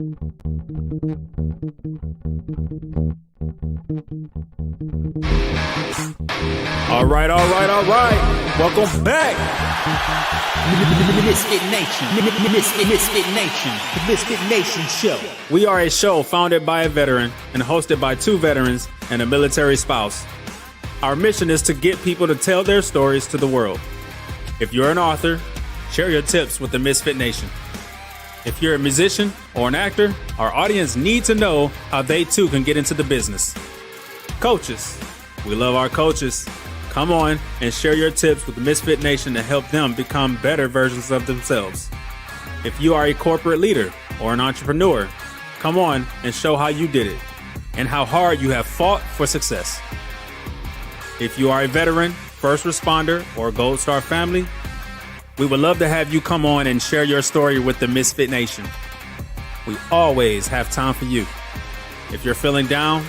All right. Welcome back. MisFitNation, the MisFitNation show. We are a show founded by a veteran and hosted by two veterans and a military spouse. Our mission is to get people to tell their stories to the world. If you're an author, share your tips with the Misfit Nation. If you're a musician or an actor, our audience needs to know how they too can get into the business. Coaches, we love our coaches. Come on and share your tips with the Misfit Nation to help them become better versions of themselves. If you are a corporate leader or an entrepreneur, come on and show how you did it and how hard you have fought for success. If you are a veteran, first responder, or Gold Star family, we would love to have you come on and share your story with the Misfit Nation. We always have time for you. If you're feeling down,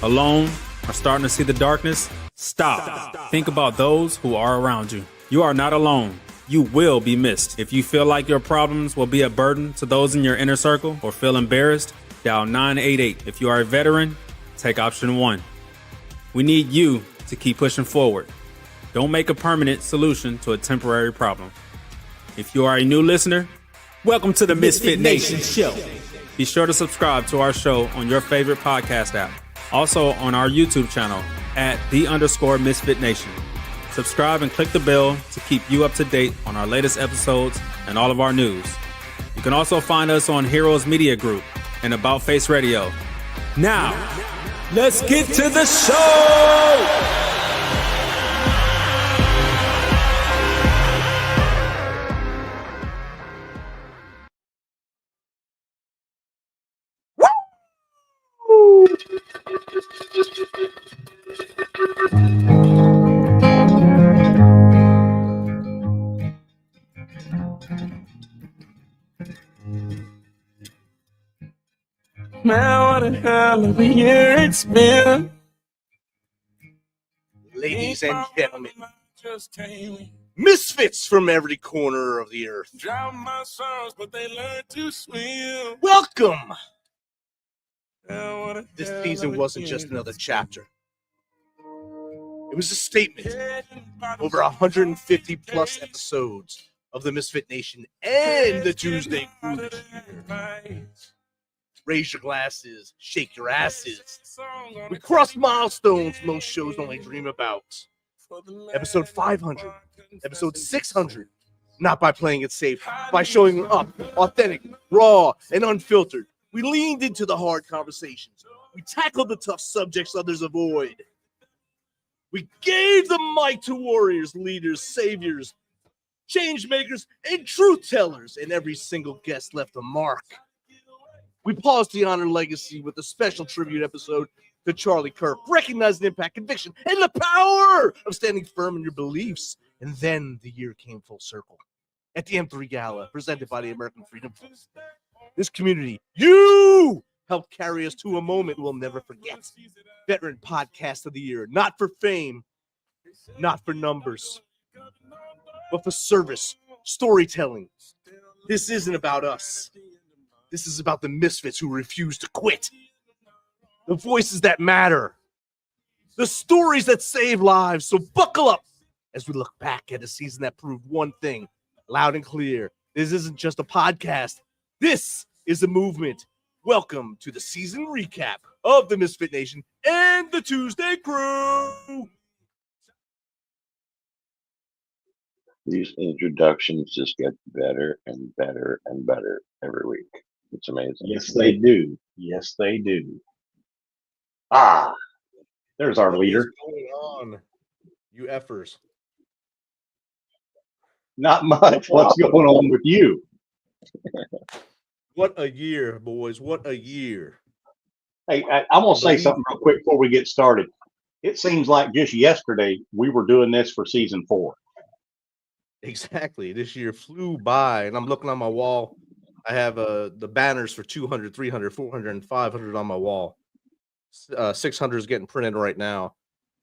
alone, or starting to see the darkness, stop. Think about those who are around you. You are not alone. You will be missed. If you feel like your problems will be a burden to those in your inner circle or feel embarrassed, dial 988. If you are a veteran, take option 1. We need you to keep pushing forward. Don't make a permanent solution to a temporary problem. If you are a new listener, welcome to the Misfit Nation show. Be sure to subscribe to our show on your favorite podcast app. Also on our YouTube channel at @the_Misfit Nation. Subscribe and click the bell to keep you up to date on our latest episodes and all of our news. You can also find us on Heroes Media Group and About Face Radio. Now, let's get to the show! Man, what a hell of a year it's been. Ladies and gentlemen, misfits from every corner of the earth. Drown my sons, but they learn to swim. Welcome! Man, what a This hell season of a wasn't year just another it's chapter. It was a statement. been. Over 150 plus episodes of the Misfit Nation and the ToosDay Crüe. Raise your glasses, shake your asses. We crossed milestones most shows only dream about. Episode 500, episode 600. Not by playing it safe, by showing up authentic, raw, and unfiltered. We leaned into the hard conversations. We tackled the tough subjects others avoid. We gave the mic to warriors, leaders, saviors, change makers, and truth tellers, and every single guest left a mark. We paused to honor legacy with a special tribute episode to Charlie Kirk, recognizing impact, conviction, and the power of standing firm in your beliefs. And then the year came full circle at the M3 Gala, presented by the American Freedom Fund. This community, you helped carry us to a moment we'll never forget. Veteran Podcast of the Year, not for fame, not for numbers, but for service, storytelling. This isn't about us. This is about the misfits who refuse to quit. The voices that matter. The stories that save lives. So buckle up as we look back at a season that proved one thing loud and clear. This isn't just a podcast. This is a movement. Welcome to the season recap of the Misfit Nation and the ToosDay Crüe. These introductions just get better and better and better every week. It's amazing. Yes, they do. Yes, they do. Ah, there's our leader. What is going on, you effers? Not much. What's going on with you? What a year, boys. What a year. Hey, I'm going to say something real quick before we get started. It seems like just yesterday we were doing this for season 4. Exactly. This year flew by, and I'm looking on my wall. I have the banners for 200, 300, 400, and 500 on my wall. 600 is getting printed right now.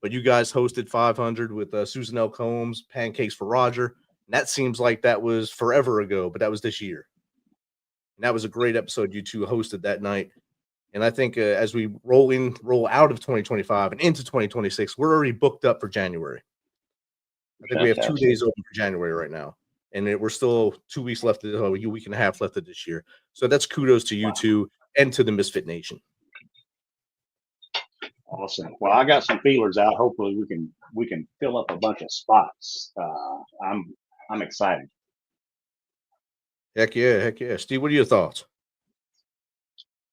But you guys hosted 500 with Susan L. Combs, Pancakes for Roger. And that seems like that was forever ago, but that was this year. And that was a great episode you two hosted that night. And I think as we roll out of 2025 and into 2026, we're already booked up for January. I think we have 2 days open for January right now, and we're still 2 weeks left, a week and a half left of this year. So that's kudos to you two and to the Misfit Nation. Awesome. Well, I got some feelers out. Hopefully, we can fill up a bunch of spots. I'm excited. Heck yeah, heck yeah. Steve, what are your thoughts?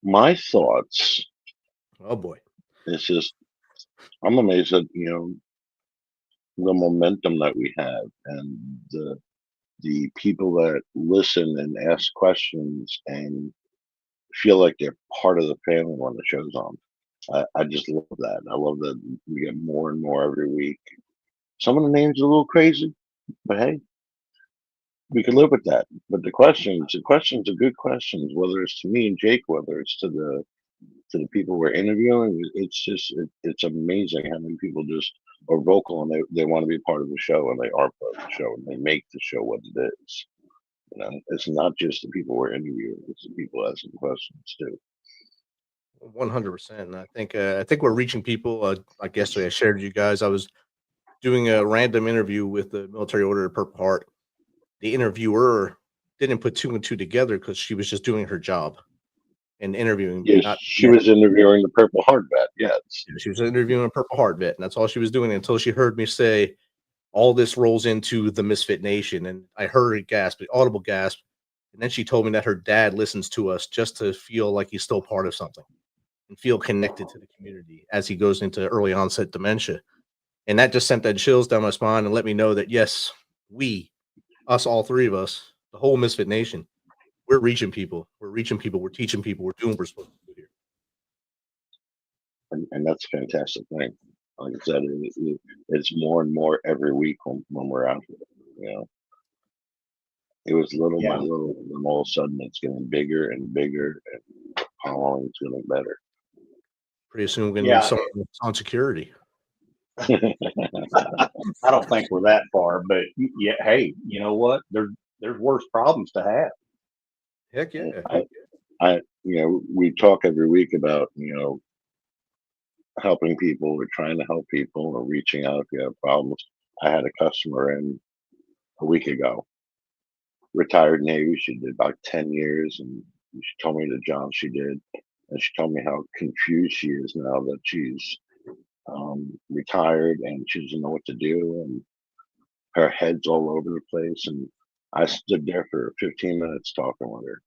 My thoughts. Oh boy, it's just I'm amazed at the momentum that we have and the people that listen and ask questions and feel like they're part of the family when the show's on. I just love that. I love that we get more and more every week. Some of the names are a little crazy, but hey, we can live with that. But the questions are good questions, whether it's to me and Jake, whether it's to the people we're interviewing. It's amazing how many people just are vocal and they want to be part of the show, and they are part of the show, and they make the show what it is. It's not just the people we're interviewing; it's the people asking questions too. 100%. And I think we're reaching people. Like yesterday, I shared with you guys. I was doing a random interview with the Military Order of Purple Heart. The interviewer didn't put two and two together because she was just doing her job and interviewing. Yes, she was interviewing the Purple Heart vet. Yes, she was interviewing a Purple Heart vet, and that's all she was doing until she heard me say, "All this rolls into the Misfit Nation," and I heard a gasp, an audible gasp, and then she told me that her dad listens to us just to feel like he's still part of something and feel connected to the community as he goes into early onset dementia. And that just sent that chills down my spine and let me know that, yes, us, all three of us, the whole Misfit Nation, we're reaching people. We're teaching people. We're doing what we're supposed to do here. And that's a fantastic thing. Like I said, it's more and more every week when we're out here. It was little by little, and all of a sudden it's getting bigger and bigger, and the following's getting better. Pretty soon we're going to need someone on security. I don't think we're that far, but yeah, hey, you know what? There's worse problems to have. Heck yeah. We talk every week about helping people or trying to help people or reaching out if you have problems. I had a customer in a week ago, retired Navy. She did about 10 years, and she told me the job she did, and she told me how confused she is now that she's retired and she doesn't know what to do, and her head's all over the place. And I stood there for 15 minutes talking with her,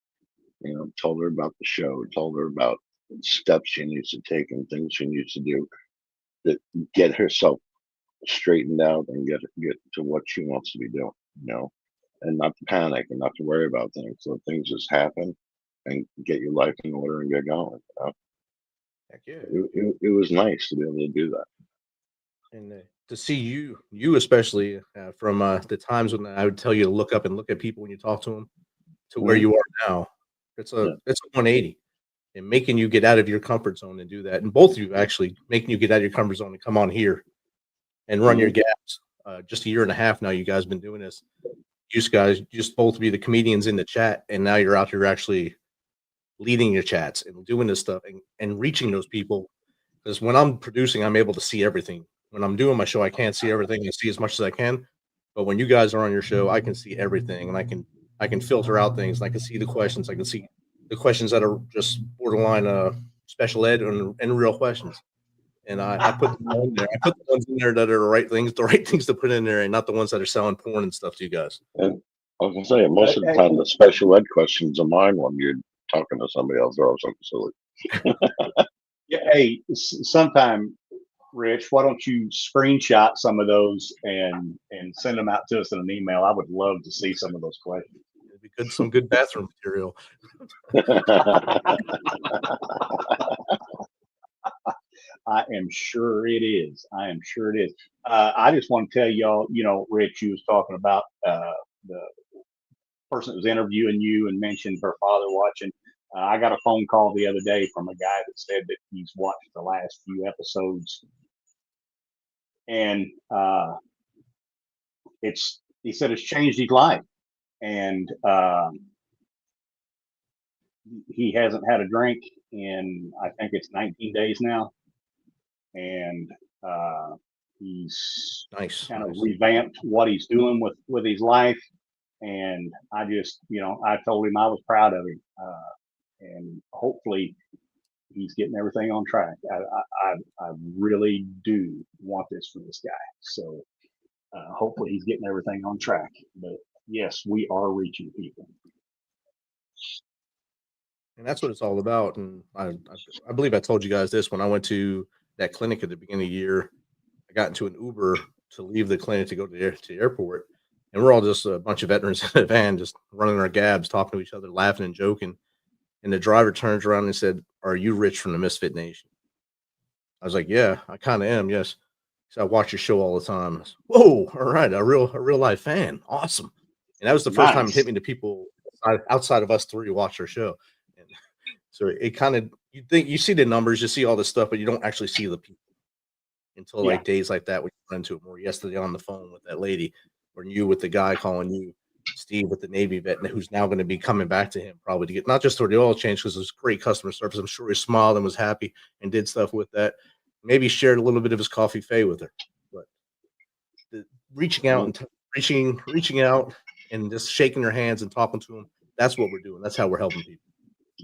told her about the show, told her about steps she needs to take and things she needs to do to get herself straightened out and get to what she wants to be doing, and not to panic and not to worry about things. So things just happen, and get your life in order and get going. Heck yeah. It was nice to be able to do that. And to see you especially from the times when I would tell you to look up and look at people when you talk to them to where you are now, it's a 180, and making you get out of your comfort zone and do that. And both of you actually making you get out of your comfort zone and come on here and run your gaps. Just a year and a half now, you guys been doing this. You guys just both be the comedians in the chat, and now you're out here actually leading your chats and doing this stuff and reaching those people. Because when I'm producing, I'm able to see everything. When I'm doing my show, I can't see everything. I see as much as I can. But when you guys are on your show, I can see everything, and I can filter out things. And I can see the questions. I can see the questions that are just borderline special ed and real questions. And I put them in there. I put the ones in there that are the right things to put in there, and not the ones that are selling porn and stuff to you guys. And I was gonna say, most of the time, the special ed questions are mine when you're talking to somebody else or something silly. Yeah, hey, sometime, Rich, why don't you screenshot some of those and send them out to us in an email? I would love to see some of those questions. It'd be good, some good bathroom material. I am sure it is. I just want to tell y'all, Rich, you was talking about the person that was interviewing you and mentioned her father watching. I got a phone call the other day from a guy that said that he's watched the last few episodes, and he said it's changed his life. And he hasn't had a drink in, I think it's 19 days now. And he's Nice. kind of revamped what he's doing with his life. And I just, I told him I was proud of him. And hopefully he's getting everything on track. I really do want this for this guy. So hopefully he's getting everything on track. But yes, we are reaching people. And that's what it's all about. And I believe I told you guys this when I went to that clinic at the beginning of the year. I got into an Uber to leave the clinic to go to the airport. And we're all just a bunch of veterans in a van, just running our gabs, talking to each other, laughing and joking. And the driver turns around and said, "Are you Rich from the Misfit Nation?" I was like, "Yeah, I kind of am. Yes." So I watch your show all the time. I said, "Whoa, all right, a real life fan. Awesome." And that was the first time it hit me to people outside of us three watch our show. And so it kind of, you see the numbers, you see all this stuff, but you don't actually see the people until like days like that when you run into them. Or yesterday on the phone with that lady, or you with the guy calling you, Steve with the Navy vet, who's now going to be coming back to him probably to get not just for the oil change because it was great customer service. I'm sure he smiled and was happy and did stuff with that. Maybe shared a little bit of his coffee fay with her, but reaching out and reaching out and just shaking their hands and talking to them. That's what we're doing. That's how we're helping people.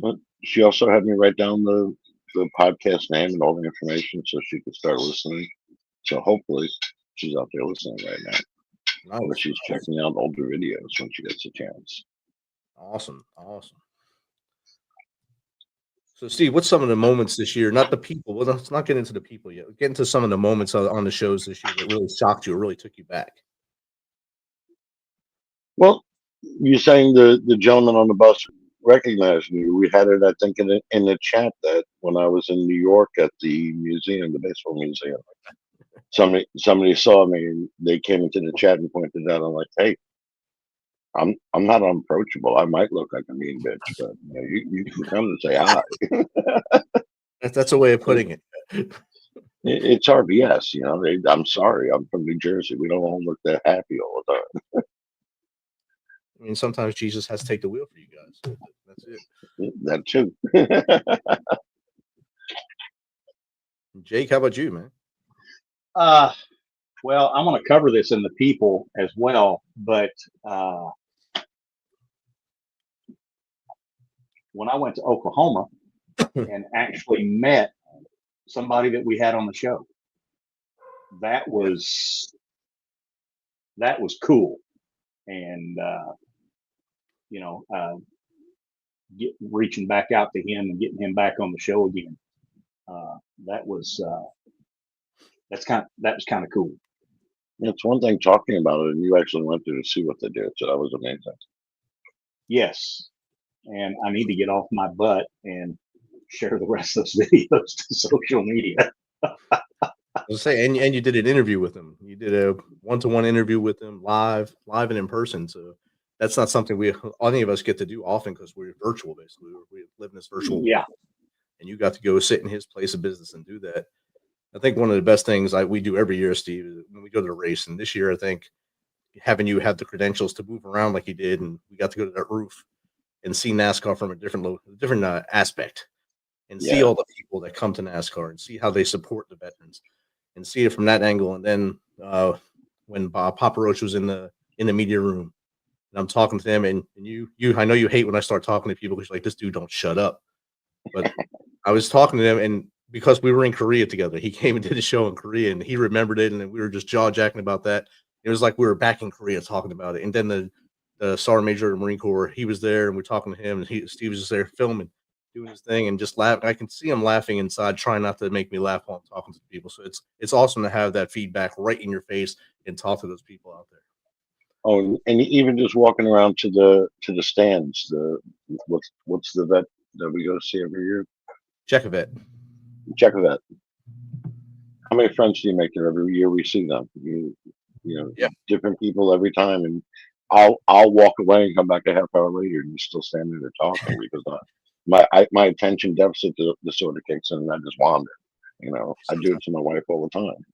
But she also had me write down the podcast name and all the information so she could start listening. So hopefully she's out there listening right now. Nice. Or she's checking out older videos when she gets a chance. Awesome. So, Steve, what's some of the moments this year? Not the people. Well, let's not get into the people yet. Get into some of the moments on the shows this year that really shocked you or really took you back. Well, you're saying the gentleman on the bus recognized me. We had it, I think, in the chat that when I was in New York at the museum, the baseball museum, somebody saw me and they came into the chat and pointed out. I'm like, hey, I'm not unapproachable. I might look like a mean bitch, but you can come and say hi. That's a way of putting it. It's RBS, I'm sorry, I'm from New Jersey. We don't all look that happy all the time. I mean, sometimes Jesus has to take the wheel for you guys. That's it. That too. Jake, how about you, man? Well, I'm going to cover this in the people as well, but when I went to Oklahoma and actually met somebody that we had on the show, that was cool. And, reaching back out to him and getting him back on the show again. That was kind of cool. It's one thing talking about it, and you actually went there to see what they did, so that was amazing. Yes, and I need to get off my butt and share the rest of those videos to social media. I was saying, and you did an interview with him. You did a one-to-one interview with him, live and in person. So that's not something any of us get to do often because we're virtual, basically. We live in this virtual world. And you got to go sit in his place of business and do that. I think one of the best things we do every year, Steve, is when we go to the race. And this year, I think having you have the credentials to move around like you did, and we got to go to that roof and see NASCAR from a different aspect, and see all the people that come to NASCAR and see how they support the veterans, and see it from that angle. And then when Papa Roach was in the media room, and I'm talking to them, and you, I know you hate when I start talking to people because you're like, this dude don't shut up. But I was talking to them, and because we were in Korea together, he came and did a show in Korea, and he remembered it, and we were just jaw jacking about that. It was like we were back in Korea talking about it. And then the Sergeant Major of the Marine Corps, he was there, and we're talking to him, and Steve was just there filming, doing his thing, and just laughing. I can see him laughing inside, trying not to make me laugh while I'm talking to people. So it's awesome to have that feedback right in your face and talk to those people out there. Oh, and even just walking around to the stands, what's the vet that we go to see every year? Check-a-vet. Check-a-vet. How many friends do you make there every year we see them? Different people every time, and I'll walk away and come back a half hour later, and you're still standing there talking because my attention deficit disorder kicks in, and I just wander. I do it to my wife all the time.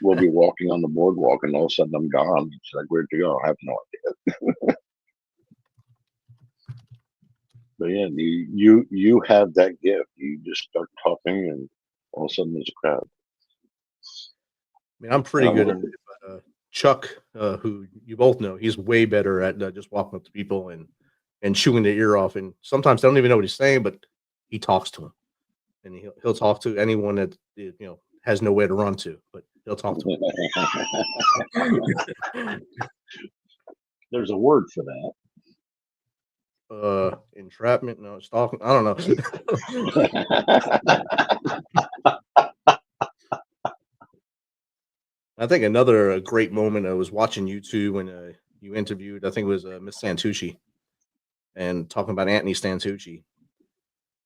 We'll be walking on the boardwalk, and all of a sudden I'm gone. She's like, "Where'd you go?" I have no idea. But yeah, you have that gift. You just start talking, and all of a sudden there's a crowd. I mean, I'm pretty good at it, but Chuck, who you both know, he's way better at just walking up to people and chewing their ear off. And sometimes they don't even know what he's saying, but he talks to them, and he'll talk to anyone that has nowhere to run to, but he'll talk to them. There's a word for that. Entrapment? No, stalking. I don't know. I think another great moment, I was watching YouTube when you interviewed, I think it was Miss Santucci, and talking about Anthony Santucci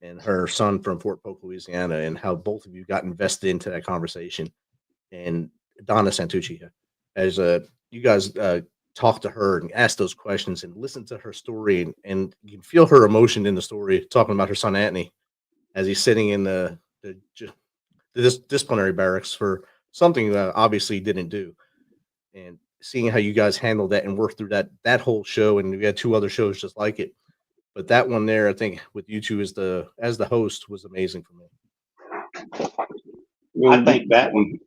and her son from Fort Polk, Louisiana, and how both of you got invested into that conversation. And Donna Santucci, as you guys talk to her and ask those questions and listen to her story, and you can feel her emotion in the story, talking about her son Anthony as he's sitting in the disciplinary barracks for something that obviously he didn't do, and seeing how you guys handled that and worked through that whole show. And we had 2 other shows just like it, but that one there, I think, with you two as the host, was amazing for me. I think that one.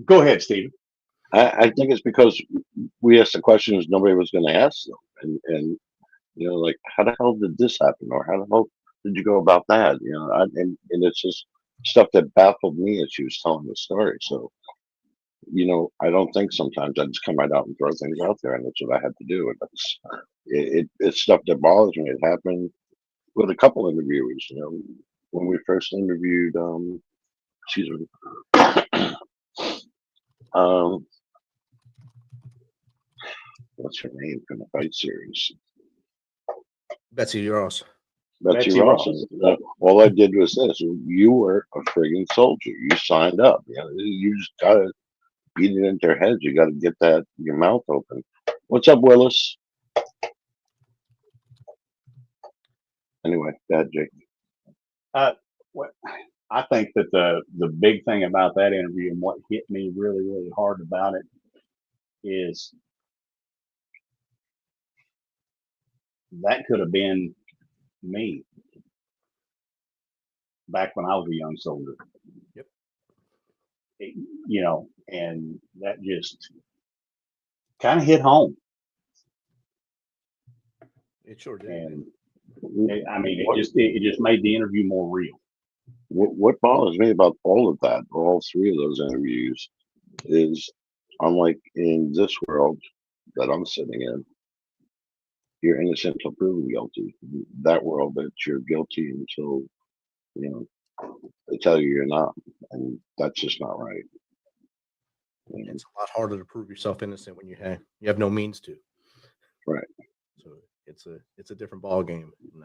Go ahead, Stephen. I think it's because we asked the questions nobody was going to ask them, and like, how the hell did this happen, or how the hell did you go about that? And it's just stuff that baffled me as she was telling the story. So, I don't think sometimes I just come right out and throw things out there, and that's what I had to do. And it's stuff that bothers me. It happened with a couple interviewers. When we first interviewed, excuse me, what's her name from the fight series? Betsy Ross. Betsy Ross. All I did was this: you were a friggin' soldier. You signed up. You just gotta beat it into their heads. You gotta get your mouth open. What's up, Willis? Anyway, go ahead, Jake. What I think that the big thing about that interview, and what hit me really, really hard about it, is that could have been me back when I was a young soldier. Yep. And that just kind of hit home. It sure did. And it just made the interview more real. What bothers me about all of that, all 3 of those interviews, is unlike in this world that I'm sitting in, you're innocent until proven guilty. That world, that you're guilty until they tell you you're not, and that's just not right. It's a lot harder to prove yourself innocent when you have no means to. Right. So it's a different ball game. And,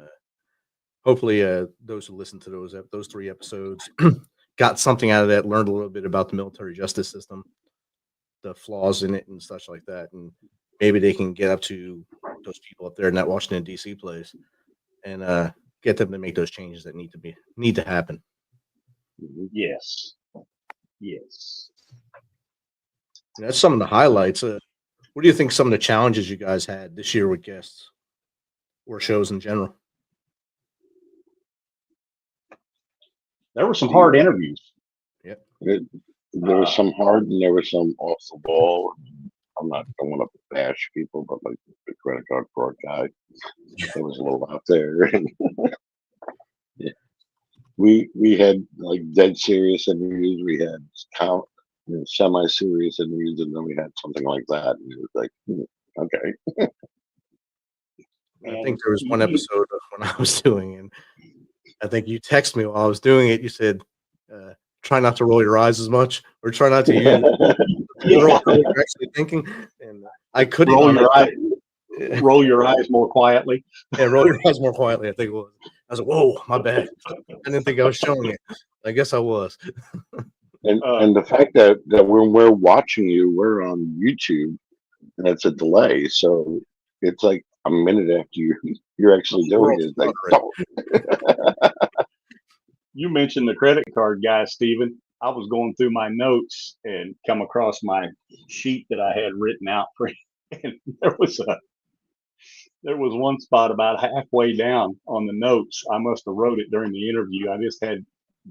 hopefully, those who listen to those 3 episodes got something out of that, learned a little bit about the military justice system, the flaws in it, and such like that, and maybe they can get up to those people up there in that Washington D.C. place and get them to make those changes that need to happen. Yes. And that's some of the highlights. What do you think some of the challenges you guys had this year with guests or shows in general? There were some hard interviews. Yep. There was some hard, and there was some off the ball. I don't want to bash people, but like the credit card fraud guy, it was a little out there. Yeah. We had like dead serious interviews. We had semi-serious interviews, and then we had something like that, and it was like, okay. I think there was one episode when I was doing, and I think you texted me while I was doing it. You said, "Try not to roll your eyes as much, or try not to use what you're actually thinking." And I couldn't roll your eyes more quietly. Yeah, roll your eyes more quietly. I think it was. I was like, "Whoa, my bad." I didn't think I was showing it. I guess I was. And the fact that when we're watching you, we're on YouTube, and it's a delay, so it's like a minute after you're actually doing it. Like, You mentioned the credit card guy, Stephen. I was going through my notes and come across my sheet that I had written out for him. And There was one spot about halfway down on the notes. I must have wrote it during the interview. I just had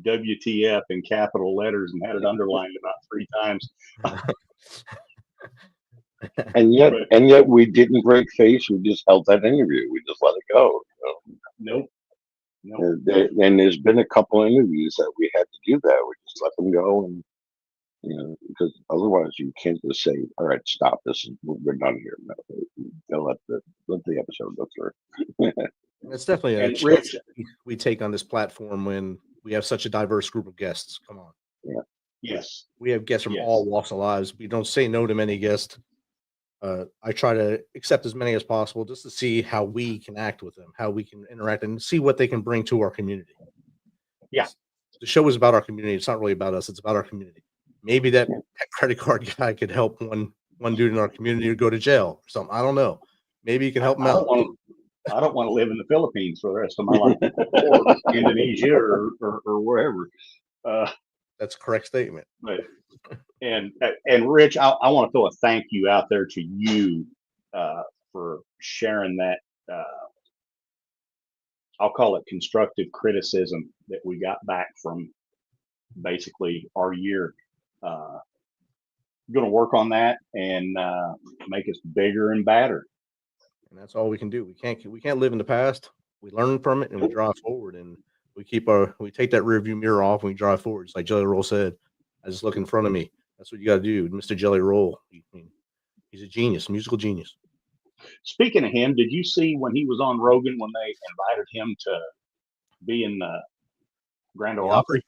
WTF in capital letters and had it underlined about 3 times. And yet we didn't break face. We just held that interview. We just let it go. Nope. And there's been a couple interviews that we had to do that. We just let them go, and because otherwise you can't just say, "All right, stop this. We're done here." No, they'll let the episode go through. It's definitely a chance we take on this platform when we have such a diverse group of guests. Come on. Yeah. Yes. We have guests from all walks of lives. We don't say no to many guests. I try to accept as many as possible just to see how we can act with them, how we can interact and see what they can bring to our community. Yeah. The show is about our community. It's not really about us. It's about our community. Maybe that credit card guy could help one dude in our community to go to jail or something. I don't know. Maybe you can help him out. I don't want to live in the Philippines for the rest of my life, or Indonesia or wherever. That's a correct statement. But and Rich, I want to throw a thank you out there to you for sharing that. I'll call it constructive criticism that we got back from basically our year. Going to work on that and make us bigger and badder. And that's all we can do. We can't live in the past. We learn from it and we drive forward, and we take that rear view mirror off and we drive forward. Just like Jelly Roll said, I just look in front of me. That's what you got to do, Mr. Jelly Roll. He's a genius, musical genius. Speaking of him, did you see when he was on Rogan when they invited him to be in the Grand Ole Opry?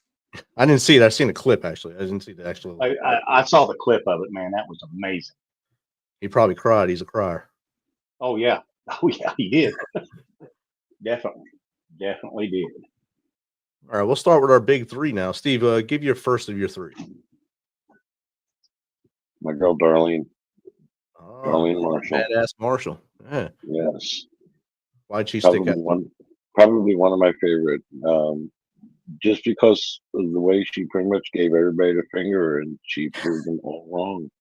I didn't see it. I've seen a clip, actually. I didn't see the actual. I saw the clip of it, man. That was amazing. He probably cried. He's a crier. Oh, yeah. Oh, yeah, he did. Definitely did. All right, we'll start with our big 3 now. Steve, give your first of your 3. My girl, Darlene. Darlene Marshall. Badass Marshall. Yeah. Yes. Why'd she stick out? Probably one of my favorite. Just because of the way she pretty much gave everybody the finger and she proved them all wrong.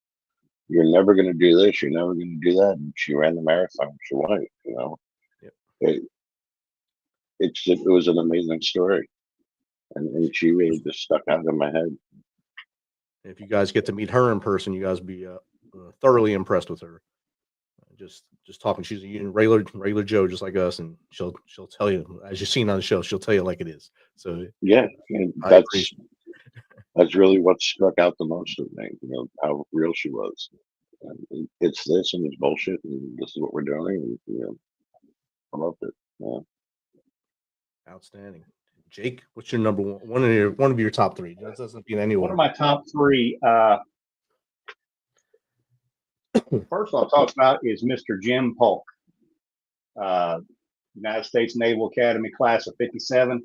You're never going to do this. You're never going to do that. And she ran the marathon. She won it. It was an amazing story. And she really just stuck out in my head. If you guys get to meet her in person, you guys will be thoroughly impressed with her. Just talking, she's a regular Joe, just like us, and she'll tell you, as you've seen on the show, she'll tell you like it is. So yeah, that's really what struck out the most of me. How real she was. And it's this and it's bullshit, and this is what we're doing. And, I loved it. Yeah. Outstanding. Jake, what's your number one of your top 3? That doesn't be in any order. One of my top 3. First I'll talk about is Mr. Jim Polk, United States Naval Academy class of 57,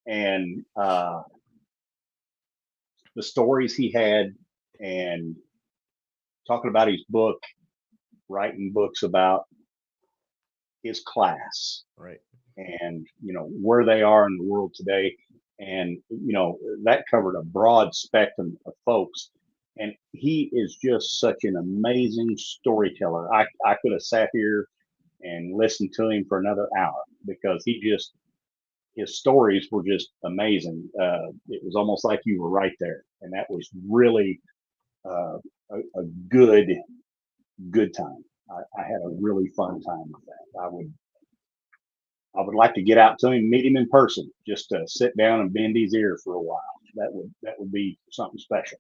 and the stories he had, and talking about his book, writing books about his class, right? And where they are in the world today, and that covered a broad spectrum of folks. And he is just such an amazing storyteller. I could have sat here and listened to him for another hour because his stories were just amazing. It was almost like you were right there. And that was really a good time. I had a really fun time with that. I would like to get out to him, meet him in person, just to sit down and bend his ear for a while. That would be something special.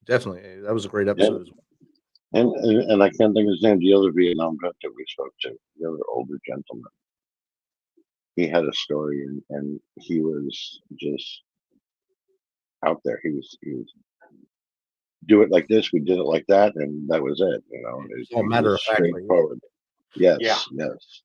Definitely. That was a great episode as well. And I can't think of his name, the other Vietnam vet that we spoke to, the other older gentleman. He had a story and he was just out there. He was do it like this, we did it like that, and that was it. It's all matter of fact. Straightforward. Yes, yes.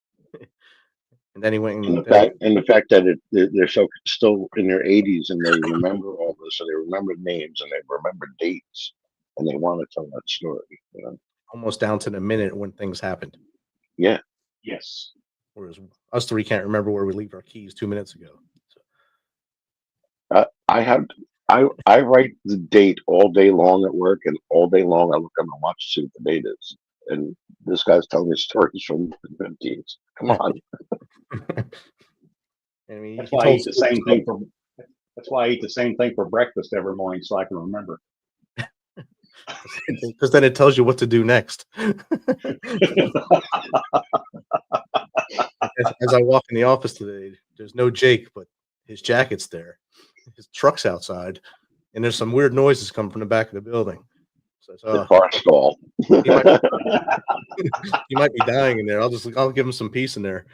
And then he went and the fact that they're still in their 80s and they remember all this, and they remember names and they remember dates, and they want to tell that story. Almost down to the minute when things happened. Yeah. Yes. Whereas us 3 can't remember where we leave our keys 2 minutes ago. So. I write the date all day long at work, and all day long I look on the watch to see what the date is. And this guy's telling me stories from the 50s. Come on. I mean, That's he why I told eat the same thing for. That's why I eat the same thing for breakfast every morning, so I can remember. because then it tells you what to do next. As I walk in the office today, there's no Jake, but his jacket's there. His truck's outside, and there's some weird noises coming from the back of the building. So The car stall. he might be dying in there. I'll give him some peace in there.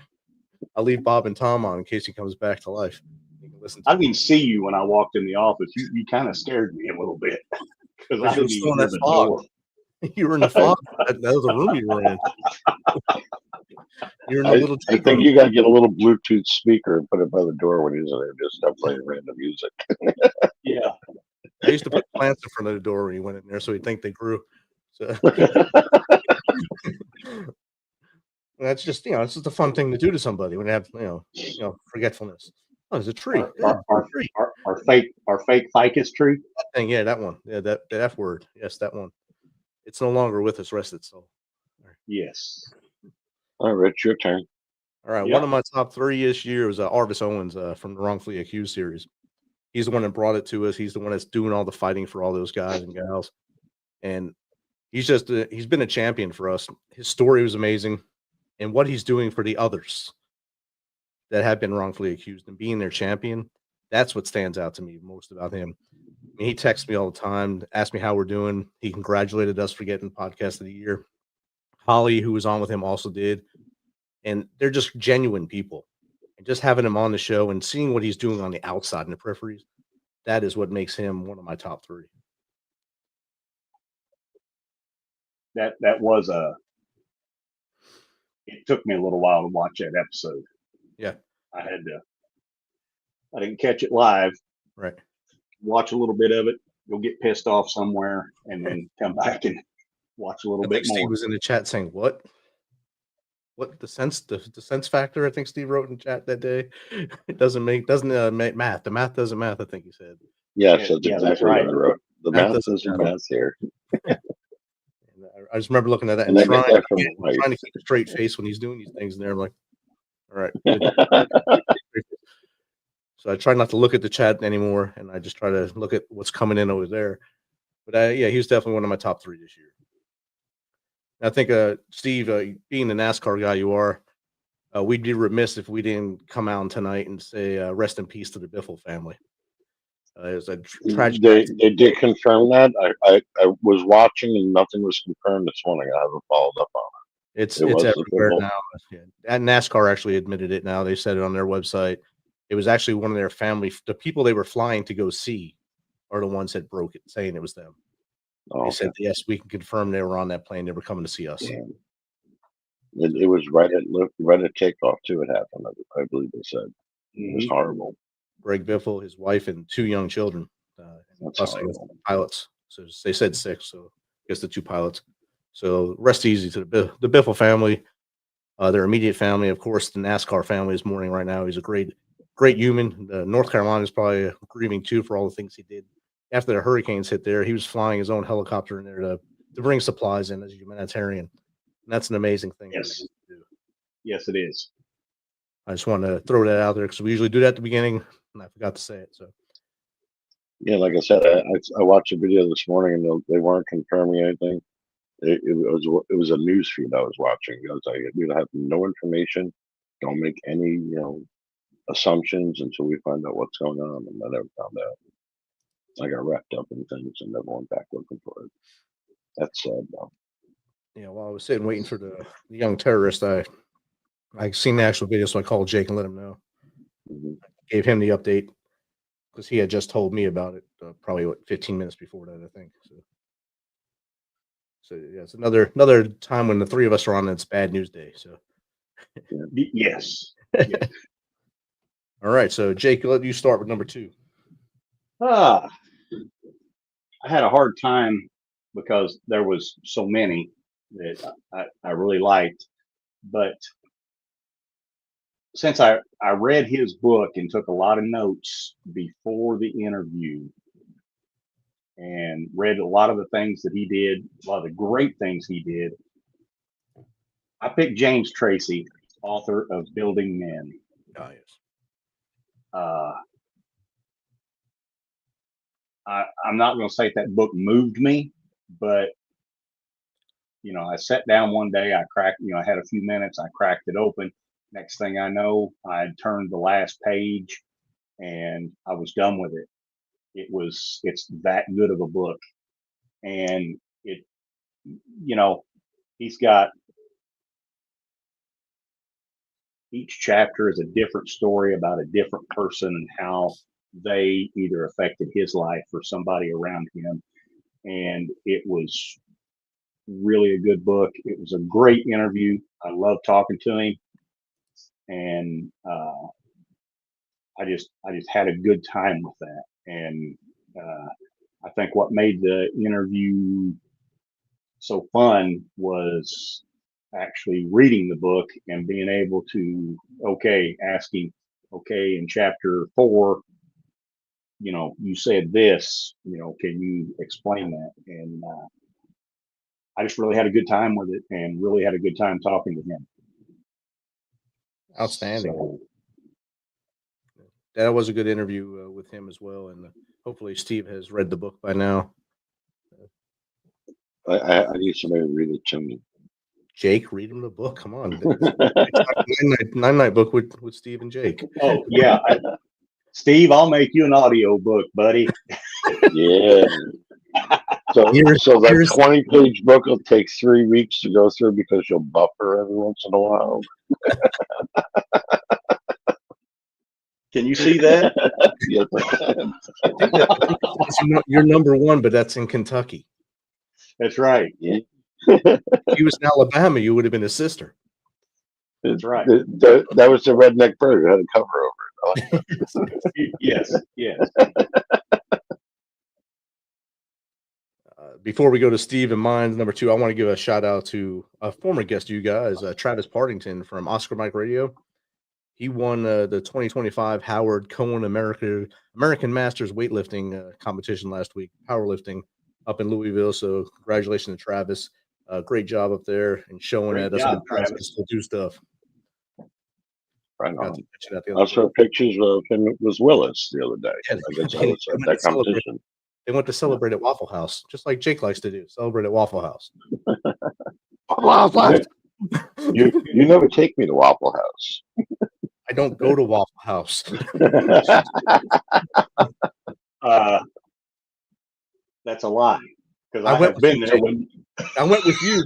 I'll leave Bob and Tom on in case he comes back to life. You can listen to I didn't see you when I walked in the office. You kind of scared me a little bit because I you were didn't still in even hear that the fog. door. You were in the fog. That was the room you were in. You're in a little. I think you got to get a little Bluetooth speaker and put it by the door when he's in there. Just start playing random music. Yeah. I used to put plants in front of the door when he went in there, so he'd think they grew. So that's just it's just a fun thing to do to somebody when they have forgetfulness. Oh, there's a tree. Our fake ficus tree. That thing, yeah, that one. Yeah, that F word. Yes, that one. It's no longer with us. Rest its soul. Yes. All right, Rich, your turn. All right, Yeah. one of my top 3 this year was Arvis Owens from the Wrongfully Accused series. He's the one that brought it to us. He's the one that's doing all the fighting for all those guys and gals, and he's been a champion for us. His story was amazing, and what he's doing for the others that have been wrongfully accused and being their champion, that's what stands out to me most about him. I mean, he texts me all the time, asks me how we're doing. He congratulated us for getting podcast of the year. Holly, who was on with him, also did. And they're just genuine people. And just having him on the show and seeing what he's doing on the outside and the peripheries, that is what makes him one of my top 3. That was it took me a little while to watch that episode. Yeah. I didn't catch it live. Right. Watch a little bit of it, go get pissed off somewhere, and then come back and watch a little bit more. Steve was in the chat saying, what the sense factor, I think Steve wrote in chat that day. It doesn't make math. The math doesn't math, I think he said. Yes, that's exactly right. what I wrote. The math doesn't math here. I just remember looking at that and trying to keep a straight face when he's doing these things, and there I'm like, all right. So I try not to look at the chat anymore, and I just try to look at what's coming in over there. But he was definitely one of my top 3 this year. I think, Steve, being the NASCAR guy you are, we'd be remiss if we didn't come out tonight and say rest in peace to the Biffle family. It was a tragic. They did confirm that. I was watching and nothing was confirmed this morning. I haven't followed up on it. It's everywhere now. Yeah. And NASCAR actually admitted it now. They said it on their website. It was actually one of their family. The people they were flying to go see are the ones that broke it, saying it was them. They said, yes, we can confirm they were on that plane. They were coming to see us. Yeah. It was right at takeoff too. It happened. I believe they said it was horrible. Greg Biffle, his wife, and 2 young children. Plus pilots. So they said 6. So I guess the 2 pilots. So rest easy to the Biffle family, their immediate family. Of course, the NASCAR family is mourning right now. He's a great human. North Carolina is probably grieving too for all the things he did. After the hurricanes hit there, he was flying his own helicopter in there to bring supplies in as a humanitarian. And that's an amazing thing. Yes. To do. Yes, it is. I just want to throw that out there because we usually do that at the beginning, and I forgot to say it. So, yeah, like I said, I watched a video this morning, and they weren't confirming anything. It was a news feed I was watching. I was like, we have no information. Don't make any assumptions until we find out what's going on, and I never found out. I got wrapped up in things and never went back looking for it. That's sad, though. Yeah, while I was sitting waiting for the young terrorist, I seen the actual video, so I called Jake and let him know. Mm-hmm. Gave him the update because he had just told me about it probably 15 minutes before that, I think. So yeah, it's another time when the 3 of us are on. It's bad news day. So yes. All right, so Jake, let you start with number 2. I had a hard time because there was so many that I really liked, but since I read his book and took a lot of notes before the interview and read a lot of the things that he did, a lot of the great things he did, I picked James Tracy, author of Building Men. Oh, yes. I'm not going to say that book moved me, but I sat down one day, I cracked, I had a few minutes, I cracked it open. Next thing I know, I had turned the last page and I was done with it. It's that good of a book. And he's got, each chapter is a different story about a different person and how they either affected his life or somebody around him. And it was really a good book. It was a great interview. I love talking to him. And I just had a good time with that. And I think what made the interview so fun was actually reading the book and being able to asking, in chapter 4, you said this, can you explain that? And I just really had a good time with it and really had a good time talking to him. Outstanding. So, that was a good interview with him as well, and hopefully Steve has read the book by now. I need somebody to read it to me. Jake, read him the book. Come on. Nine-night book with Steve and Jake. oh yeah, Steve, I'll make you an audio book, buddy. Yeah. So that 20-page book will take 3 weeks to go through because you'll buffer every once in a while. Can you see that? Yes, I can. You're number 1, but that's in Kentucky. That's right. Yeah. If he was in Alabama, you would have been his sister. That's right. That was the redneck bird who had a cover over it. Yes. Before we go to Steve and mine, number 2, I want to give a shout out to a former guest of you guys, Travis Partington from Oscar Mike Radio. He won the 2025 Howard Cohen American Masters weightlifting competition last week, powerlifting up in Louisville. So congratulations to Travis. Great job up there and showing that us can still do stuff. Right on. I saw pictures of him with Willis the other day. Yeah, I guess I was at that competition. They went to celebrate at Waffle House, just like Jake likes to do. Celebrate at Waffle House. You never take me to Waffle House. I don't go to Waffle House. That's a lie. Because I have been there. I went with you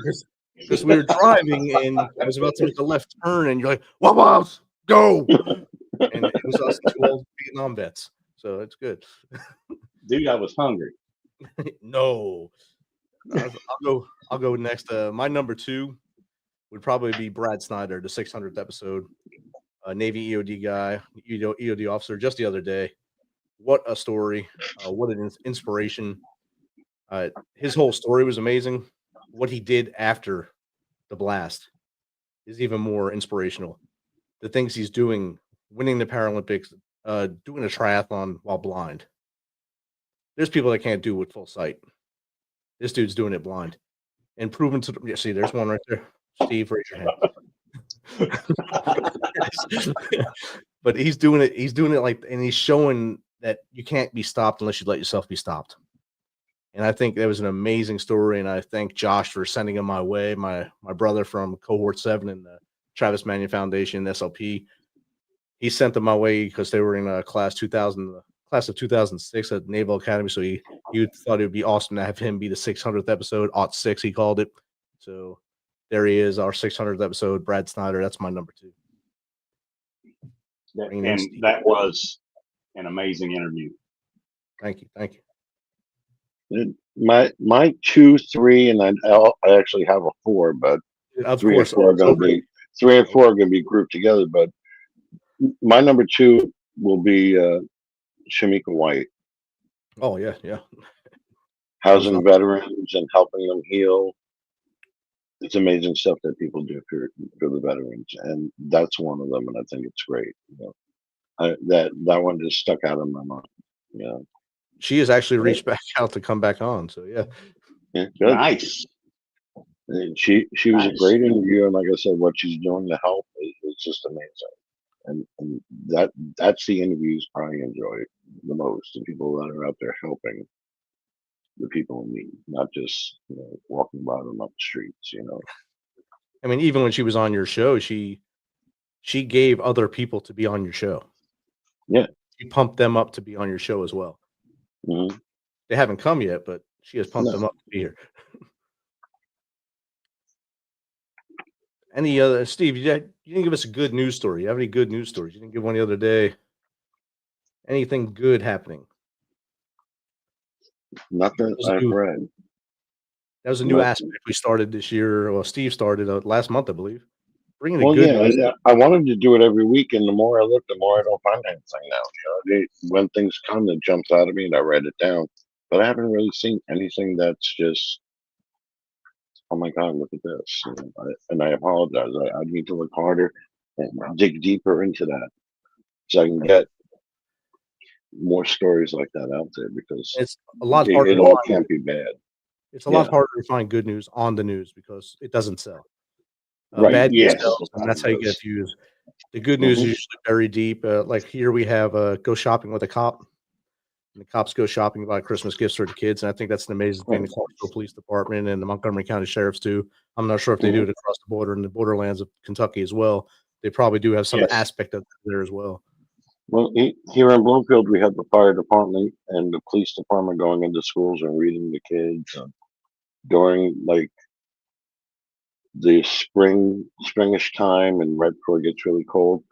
because we were driving and I was about to make a left turn and you're like, Waffle House, go. And it was us 2 old Vietnam vets. So it's good. Dude, I was hungry. No. I'll go next. My number 2 would probably be Brad Snyder, the 600th episode. Navy EOD guy, EOD officer, just the other day. What a story. What an inspiration. His whole story was amazing. What he did after the blast is even more inspirational. The things he's doing, winning the Paralympics, doing a triathlon while blind. There's people that can't do it with full sight. This dude's doing it blind. And proven to see, there's one right there. Steve, raise your hand. But he's doing it like, and he's showing that you can't be stopped unless you let yourself be stopped. And I think that was an amazing story. And I thank Josh for sending him my way, my brother from cohort 7 in the Travis Manion Foundation, SLP. He sent them my way because they were in class of 2006 at Naval Academy. So he thought it would be awesome to have him be the 600th episode, '06 he called it. So there he is, our 600th episode, Brad Snyder. That's my number 2. And that was an amazing interview. Thank you. My 2, 3, and I actually have a 4, but of 3 course, and 4 are going to be 3 and 4 are going to be grouped together. But my number 2 will be Shamika White. Oh yeah. Housing veterans and helping them heal. It's amazing stuff that people do for the veterans, and that's one of them. And I think it's great. That one just stuck out in my mind. Yeah. She has actually reached back out to come back on. So yeah. Good. Nice. And she was a Nice. great interviewer, and like I said, what she's doing to help is just amazing. And that's the interviews I enjoy the most. The people that are out there helping the people in need, not just walking by them up the streets. I mean, even when she was on your show, she gave other people to be on your show. Yeah. She pumped them up to be on your show as well. Hmm. They haven't come yet, but she has pumped No. them up to be here. Any other, Steve? You didn't give us a good news story. You have any good news stories? You didn't give one the other day. Anything good happening? Nothing I've read. That was a new aspect we started this year. Well, Steve started last month, I believe. Bringing the Well, good yeah, news. I wanted to do it every week, and the more I look, the more I don't find anything now. When things come, it jumps out at me, and I write it down. But I haven't really seen anything that's just, oh my God, look at this. And I apologize. I need to look harder and dig deeper into that so I can get more stories like that out there, because It's a lot harder. it all can't be bad. It's a lot harder to find good news on the news because it doesn't sell. Right. Bad news Yes. sells, and that's how you get views. The good news is usually very deep. Like here we have Go Shopping with a Cop. And the cops go shopping about Christmas gifts for the kids. And I think that's an amazing thing. The Clarksville Police Department and the Montgomery County Sheriffs do. I'm not sure if they do it across the border in the borderlands of Kentucky as well. They probably do have some aspect of there as well. Well, here in Bloomfield, we have the fire department and the police department going into schools and reading to kids during like the springish time, and right before it gets really cold.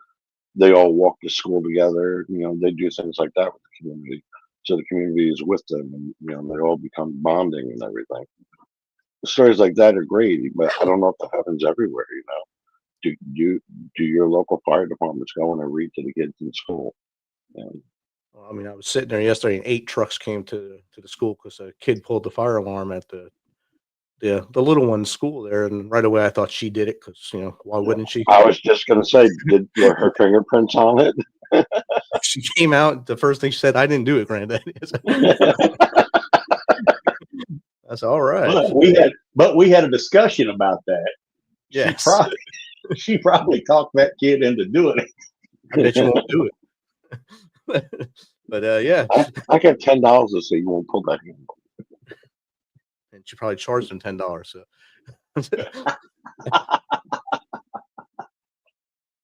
They all walk to school together. They do things like that with the community, so the community is with them, and they all become bonding and everything. Stories like that are great, but I don't know if that happens everywhere. Do your local fire departments go in and read to the kids in school? Well, I mean, I was sitting there yesterday, and 8 trucks came to the school because a kid pulled the fire alarm at the little one's school there, and right away I thought she did it because why wouldn't she? I was just gonna say, were her fingerprints on it? She came out. The first thing she said, "I didn't do it, Granddaddy." That's all right. But we had a discussion about that. Yes. She probably talked that kid into doing it. I bet you won't do it. But yeah, I got $10 to say you won't pull that handle. And she probably charged him $10.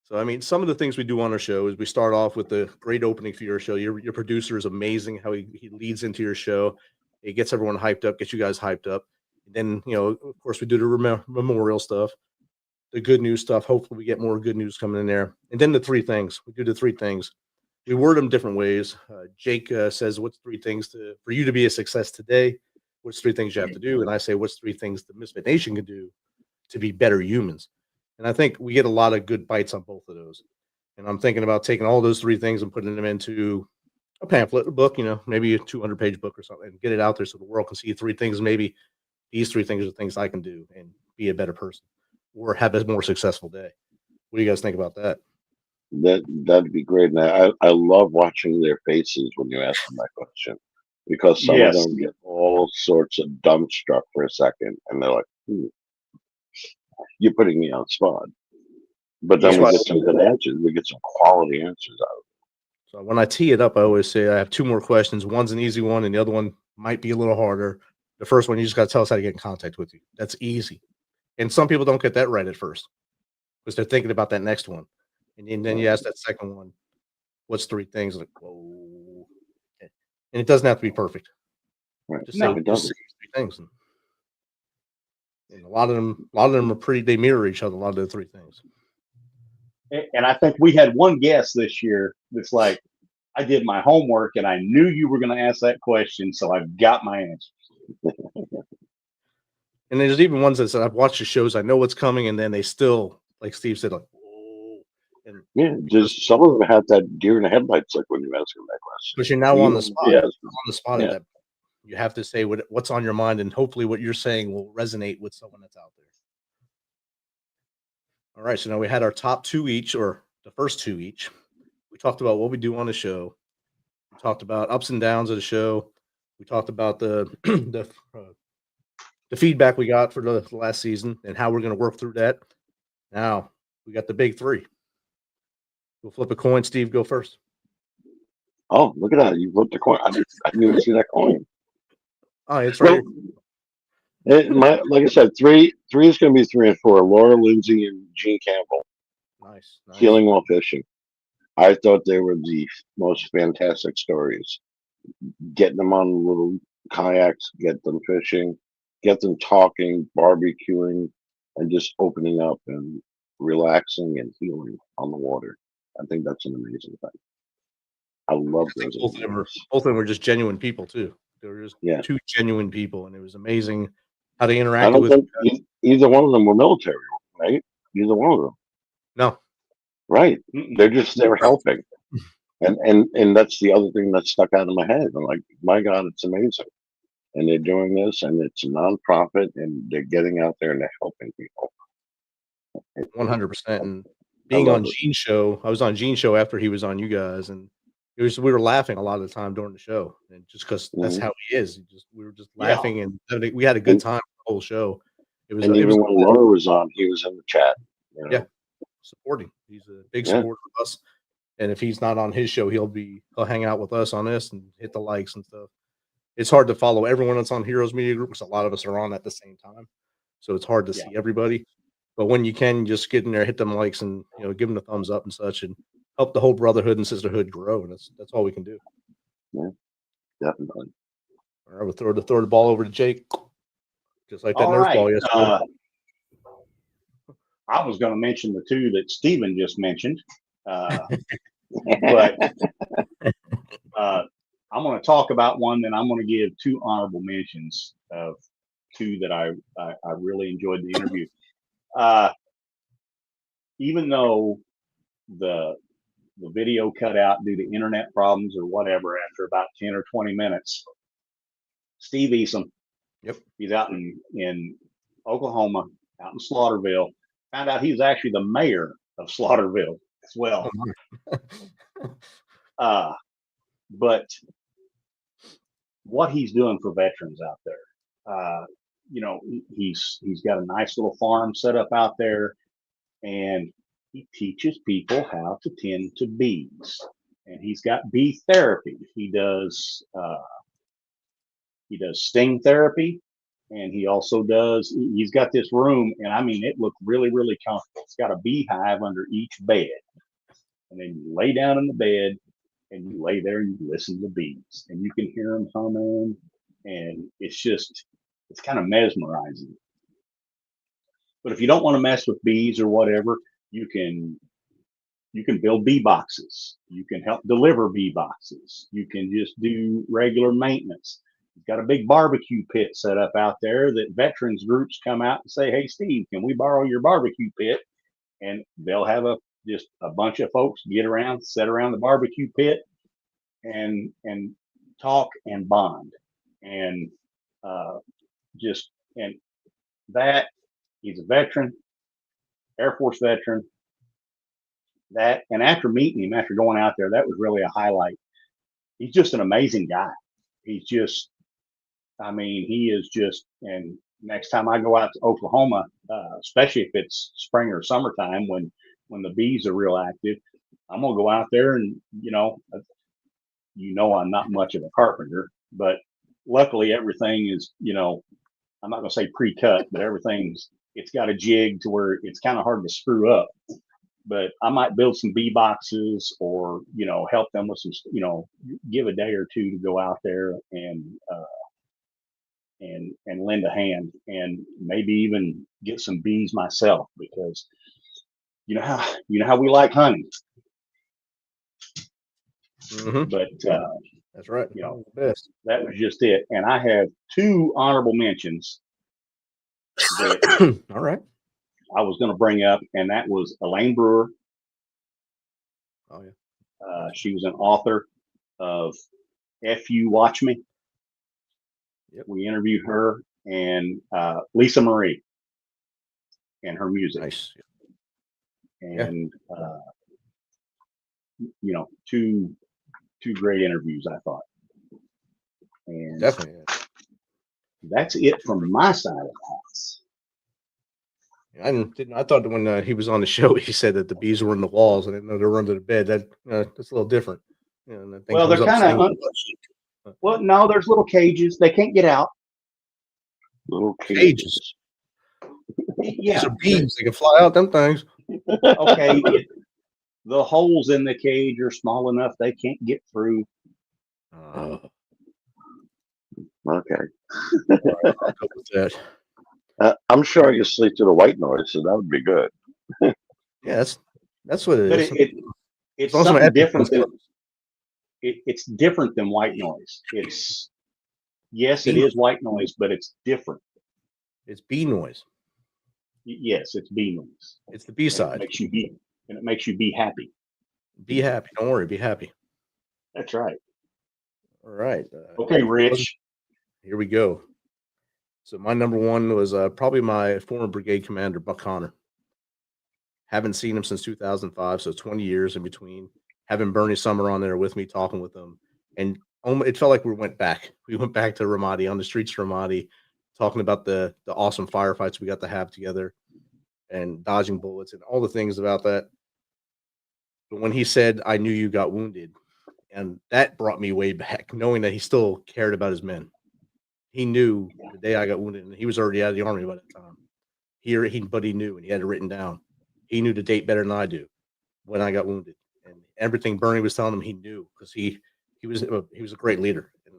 So I mean, some of the things we do on our show is we start off with the great opening for your show. Your producer is amazing. How he leads into your show. It gets everyone hyped up, gets you guys hyped up. And then of course, we do the memorial stuff, the good news stuff. Hopefully, we get more good news coming in there. And then the 3 things. We do the 3 things. We word them different ways. Jake says, "What's 3 things for you to be a success today? What's 3 things you have to do?" And I say, "What's 3 things the Misfit Nation can do to be better humans?" And I think we get a lot of good bites on both of those. And I'm thinking about taking all those 3 things and putting them into a pamphlet, a book, maybe a 200-page book or something, and get it out there so the world can see 3 things. Maybe these 3 things are things I can do and be a better person or have a more successful day. What do you guys think about that? That'd be great. And I love watching their faces when you ask them that question, because some of them get all sorts of dumbstruck for a second, and they're like, "You're putting me on spot." But then we get some good answers. We get some quality answers out of it. So when I tee it up, I always say I have 2 more questions. One's an easy one, and the other one might be a little harder. The first one, you just got to tell us how to get in contact with you. That's easy. And some people don't get that right at first because they're thinking about that next one. And then you ask that second one, what's 3 things? Like, whoa. And it doesn't have to be perfect. Right. Just say 3 things. And a lot of them are they mirror each other, a lot of the 3 things. And I think we had one guest this year that's like, I did my homework and I knew you were going to ask that question, so I've got my answers. And there's even ones that said, I've watched the shows, I know what's coming, and then they still, like Steve said, like, whoa. And just some of them have that deer in the headlights, like when you ask them that question. But you're now on the spot. Yes. On the spot of that. You have to say what's on your mind, and hopefully what you're saying will resonate with someone that's out there. All right, so now we had our top 2 each, or the first 2 each. We talked about what we do on the show. We talked about ups and downs of the show. We talked about the the feedback we got for the last season and how we're going to work through that. Now we got the big three. We'll flip a coin. Steve, go first. Oh, look at that! You flipped the coin. I didn't even see that coin. Oh, it's right Well, here. like I said, three is going to be 3 and 4. Laura Lindsay and Gene Campbell. Nice. Healing while fishing. I thought they were the most fantastic stories. Getting them on little kayaks, get them fishing, get them talking, barbecuing, and just opening up and relaxing and healing on the water. I think that's an amazing thing. I love those. Both of them were just genuine people too. They were just two genuine people, and it was amazing how they interacted. I don't think either one of them were military, right? Either one of them. No. Right. They were helping. And that's the other thing that stuck out of my head. I'm like, my God, it's amazing. And they're doing this, and it's a nonprofit, and they're getting out there and they're helping people. 100%. And being on Gene's show, I was on Gene's show after he was on you guys, and we were laughing a lot of the time during the show, and just because that's how he is. We were just laughing, and we had a good time the whole show. It was, even when Laura was on, he was in the chat. You know? Yeah, supporting. He's a big supporter of us. And if he's not on his show, he'll hang out with us on this and hit the likes and stuff. It's hard to follow everyone that's on Heroes Media Group because a lot of us are on at the same time. So it's hard to see everybody. But when you can, just get in there, hit them likes, and give them the thumbs up and such, and help the whole brotherhood and sisterhood grow. And that's all we can do. Yeah, definitely. All right, we'll throw the ball over to Jake, just like that Nerf ball yesterday. I was going to mention the two that Stephen just mentioned. But I'm going to talk about one, then I'm going to give 2 honorable mentions of 2 that I really enjoyed the interview. Even though the video cut out due to internet problems or whatever after about 10 or 20 minutes, Steve Eason, he's out in Oklahoma, out in Slaughterville, found out he was actually the mayor of Slaughterville as well. But what he's doing for veterans out there, he's got a nice little farm set up out there, and he teaches people how to tend to bees. And he's got bee therapy. He does sting therapy, and he also he's got this room, and I mean, it looked really, really comfortable. It's got a beehive under each bed. And then you lay down in the bed and you lay there and you listen to bees, and you can hear them humming, and it's kind of mesmerizing. But if you don't want to mess with bees or whatever, you can build bee boxes. You can help deliver bee boxes. You can just do regular maintenance. You've got a big barbecue pit set up out there that veterans groups come out and say, "Hey, Steve, can we borrow your barbecue pit?" And they'll have just a bunch of folks sit around the barbecue pit and talk and bond. And that he's a veteran, Air Force veteran. And after meeting him, after going out there, that was really a highlight. He's just an amazing guy. He is just, and next time I go out to Oklahoma, especially if it's spring or summertime when the bees are real active, I'm going to go out there and, I'm not much of a carpenter, but luckily everything is, I'm not going to say pre-cut, but it's got a jig to where it's kind of hard to screw up. But I might build some bee boxes or, help them with some, give a day or two to go out there and lend a hand, and maybe even get some bees myself, because you know how we like honey. Mm-hmm. But that's right. That was just it. And I have 2 honorable mentions that all right, I was going to bring up, and that was Elaine Brewer. Oh yeah. She was an author of F You Watch Me. Yep. We interviewed her, and Lisa Marie and her music. Nice. And two great interviews, I thought. And definitely. That's it from my side of the house. I thought that when he was on the show, he said that the bees were in the walls. I didn't know they were under the bed. That's a little different. And that thing Well, comes they're up kind of well. No, there's little cages. They can't get out. Little cages. Yeah, These are bees. They can fly out them things. Okay, the holes in the cage are small enough they can't get through. Okay. I'll go with that. I'm sure I can sleep through the white noise, so that would be good. Yeah, that's what it But is. it's also something an different than it's different than white noise. Yes, it is white noise, but it's different. It's bee noise. Yes, it's bee noise. It's the B side. It makes you be happy. Be happy. Don't worry. Be happy. That's right. All right. Okay, Rich. Here we go. So my number one was probably my former brigade commander, Buck Connor. Haven't seen him since 2005, so 20 years in between. Having Bernie Summer on there with me, talking with him, and it felt like we went back. We went back to Ramadi, on the streets of Ramadi, talking about the awesome firefights we got to have together, and dodging bullets and all the things about that. But when he said, "I knew you got wounded," and that brought me way back, knowing that he still cared about his men. He knew the day I got wounded, and he was already out of the Army by that time. But he knew, and he had it written down. He knew the date better than I do when I got wounded, and everything Bernie was telling him, he knew, because he was a great leader, and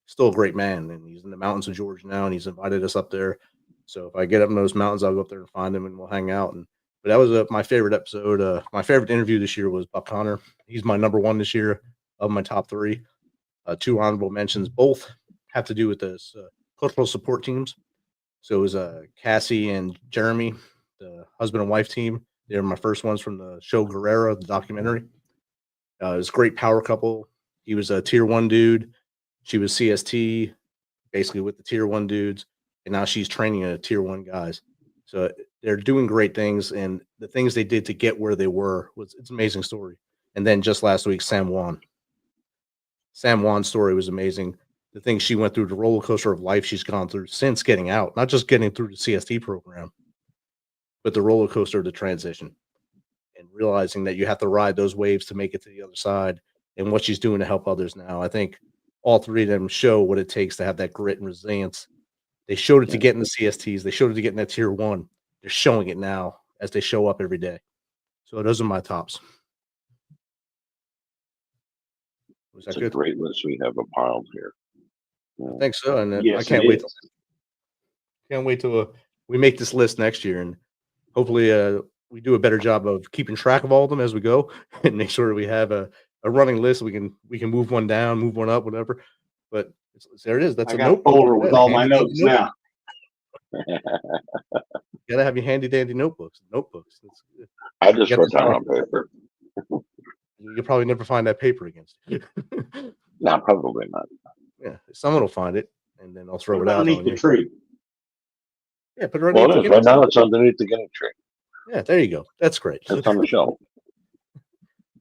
still a great man. And he's in the mountains of Georgia now, and he's invited us up there. So if I get up in those mountains, I'll go up there and find him, and we'll hang out. But that was my favorite episode. My favorite interview this year was Buck Connor. He's my number one this year of my top three. Two honorable mentions, both have to do with this cultural support teams. So it was Cassie and Jeremy, the husband and wife team. They were my first ones from the show Guerrero, the documentary. It was a great power couple. He was a tier 1 dude. She was CST, basically with the tier 1 dudes. And now she's training a tier 1 guys. So they're doing great things. And the things they did to get where they were, it's an amazing story. And then just last week, Sam Juan's story was amazing. The things she went through, the roller coaster of life she's gone through since getting out, not just getting through the CST program, but the roller coaster of the transition, and realizing that you have to ride those waves to make it to the other side, and what she's doing to help others now. I think all three of them show what it takes to have that grit and resilience. They showed it to get in the CSTs. They showed it to get in that tier 1. They're showing it now as they show up every day. So those are my tops. Was that It's a good? great list we have compiled here. I think so, and Yes, I can't wait. Can't wait till we make this list next year, and hopefully we do a better job of keeping track of all of them as we go, and make sure we have a running list. We can move one down, move one up, whatever. But there it is. That's I a got notebook. a folder with all my notes now. You gotta have your handy dandy notebooks. I just wrote down on paper. You'll probably never find that paper against you. No, probably not. Yeah, someone will find it, and then I'll throw Put it out underneath the tree. Yeah, put it underneath Well, it is. Right now it's underneath the guinea tree. Yeah, there you go. That's great. It's on the shelf.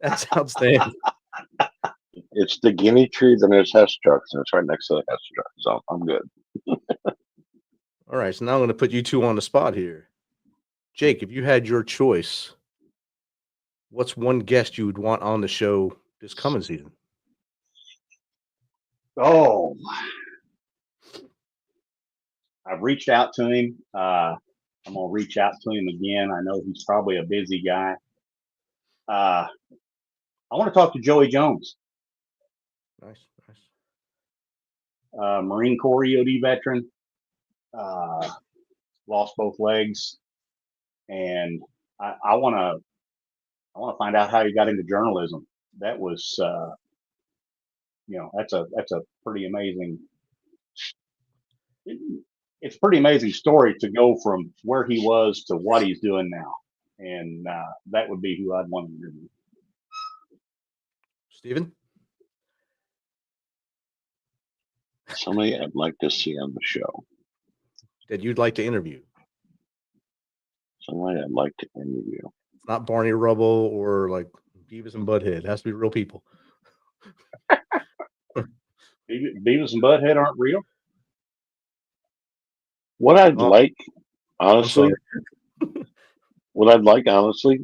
That's outstanding. It's the guinea tree, then there's Hess trucks, and it's right next to the Hess truck. So I'm good. All right, so now I'm going to put you two on the spot here. Jake, if you had your choice, what's one guest you would want on the show this coming season? Oh, I've reached out to him. I'm going to reach out to him again. I know he's probably a busy guy. I want to talk to Joey Jones. Nice. Marine Corps EOD veteran. Lost both legs. And I want to find out how he got into journalism. That was, that's a pretty amazing. It's a pretty amazing story to go from where he was to what he's doing now. And that would be who I'd want to interview. Stephen? Somebody I'd like to see on the show. That you'd like to interview? Somebody I'd like to interview. It's not Barney Rubble or like Beavis and Butthead. It has to be real people. Beavis and Butthead aren't real? What I'd Oh, like, I'm honestly, sorry. what I'd like, honestly,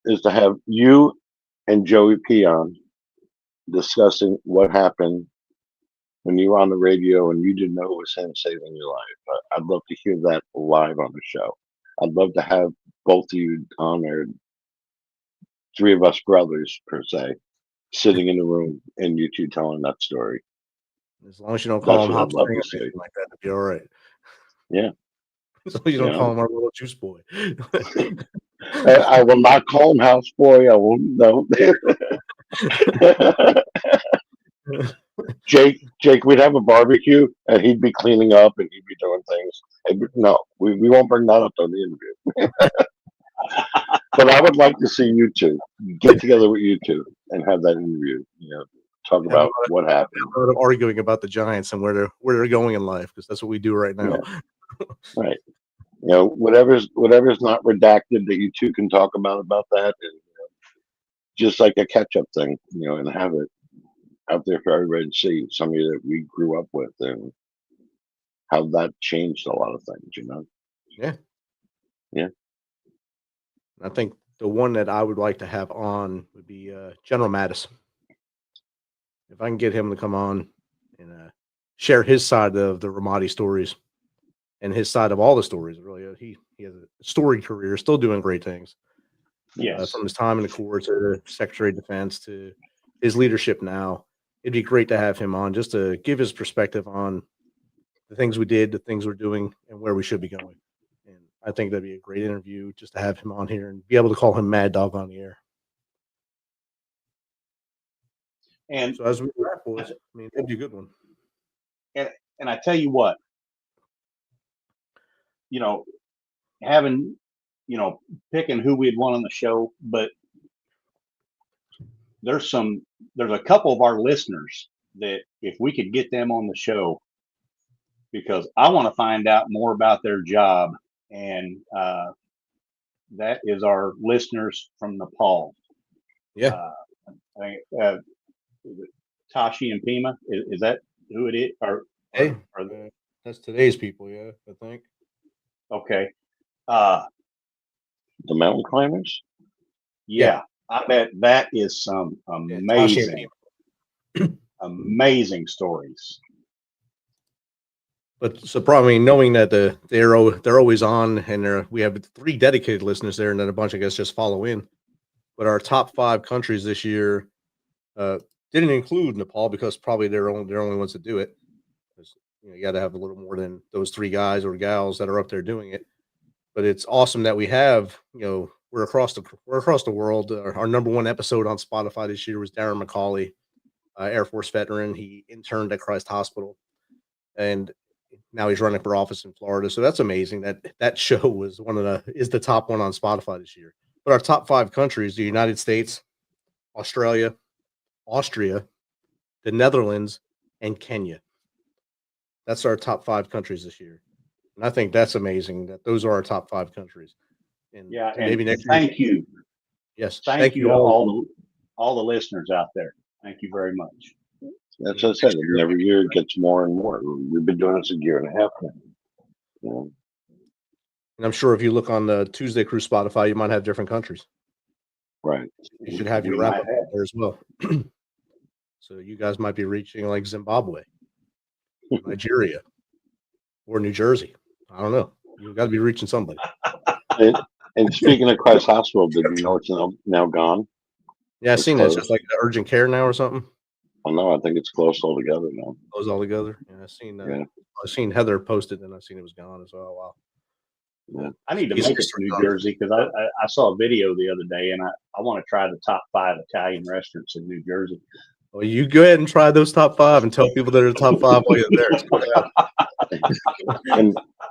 is to have you and Joey P on discussing what happened when you were on the radio and you didn't know it was him saving your life. I'd love to hear that live on the show. I'd love to have both of you on there, three of us brothers per se, sitting in the room and you two telling that story. As long as you don't call That's him what Hop I'd love Spring to or see. anything like that, it'll be all right. Yeah. As long as you You don't call know, him our little juice boy. I will not call him house boy. I will no. Jake, we'd have a barbecue and he'd be cleaning up and he'd be doing things. No, we won't bring that up on the interview. But I would like to see you two get together with you two and have that interview. Talk about what happened. A lot of arguing about the Giants and where they're going in life, because that's what we do right now. Yeah. Right. Whatever's not redacted that you two can talk about that, and just like a catch up thing, and have it out there for everybody to see. Somebody that we grew up with and how that changed a lot of things. Yeah. Yeah. I think the one that I would like to have on would be General Mattis. If I can get him to come on and share his side of the Ramadi stories and his side of all the stories, really, he has a storied career, still doing great things. Yes. From his time in the Corps to Secretary of Defense to his leadership now, it'd be great to have him on just to give his perspective on the things we did, the things we're doing, and where we should be going. And I think that'd be a great interview just to have him on here and be able to call him Mad Dog on the air. And so as we wrap, boys, I mean, it'd be a good one. And I tell you what, having, picking who we'd want on the show, but there's a couple of our listeners that if we could get them on the show, because I want to find out more about their job, and that is our listeners from Nepal. Yeah. I think Tashi and Pima, is that who it is? That's today's people, yeah, I think. Okay. The mountain climbers? Yeah. I bet that is some amazing, amazing stories. But so probably knowing that they're always on, and we have 3 dedicated listeners there, and then a bunch of guys just follow in. But our top 5 countries this year didn't include Nepal because probably they're only ones that do it. You got to have a little more than those 3 guys or gals that are up there doing it. But it's awesome that we have, we're across the world. Our number 1 episode on Spotify this year was Darren McCauley, Air Force veteran. He interned at Christ Hospital, and now he's running for office in Florida. So that's amazing that show was is the top one on Spotify this year. But our top 5 countries: the United States, Australia, Austria, the Netherlands, and Kenya. That's our top 5 countries this year. And I think that's amazing that those are our top 5 countries. And maybe next year. Thank you. Yes. Thank you to all the listeners out there. Thank you very much. That's what I said. Every year it gets more and more. We've been doing this a year and a half now. And I'm sure if you look on the ToosDay Crüe Spotify, you might have different countries. Right. You should have your wrap up there as well. So you guys might be reaching like Zimbabwe, Nigeria, or New Jersey. I don't know. You've got to be reaching somebody. And speaking of Christ Hospital, did you know it's now gone? Yeah, I've seen that. It's just like urgent care now or something. Oh no, I think it's closed altogether now. Closed altogether. Yeah, I've seen Heather posted, and I've seen it was gone as well. Wow. Yeah. I need to make it to New Jersey because I saw a video the other day, and I want to try the top 5 Italian restaurants in New Jersey. Well, you go ahead and try those top 5 and tell people that are the top 5 while you're there.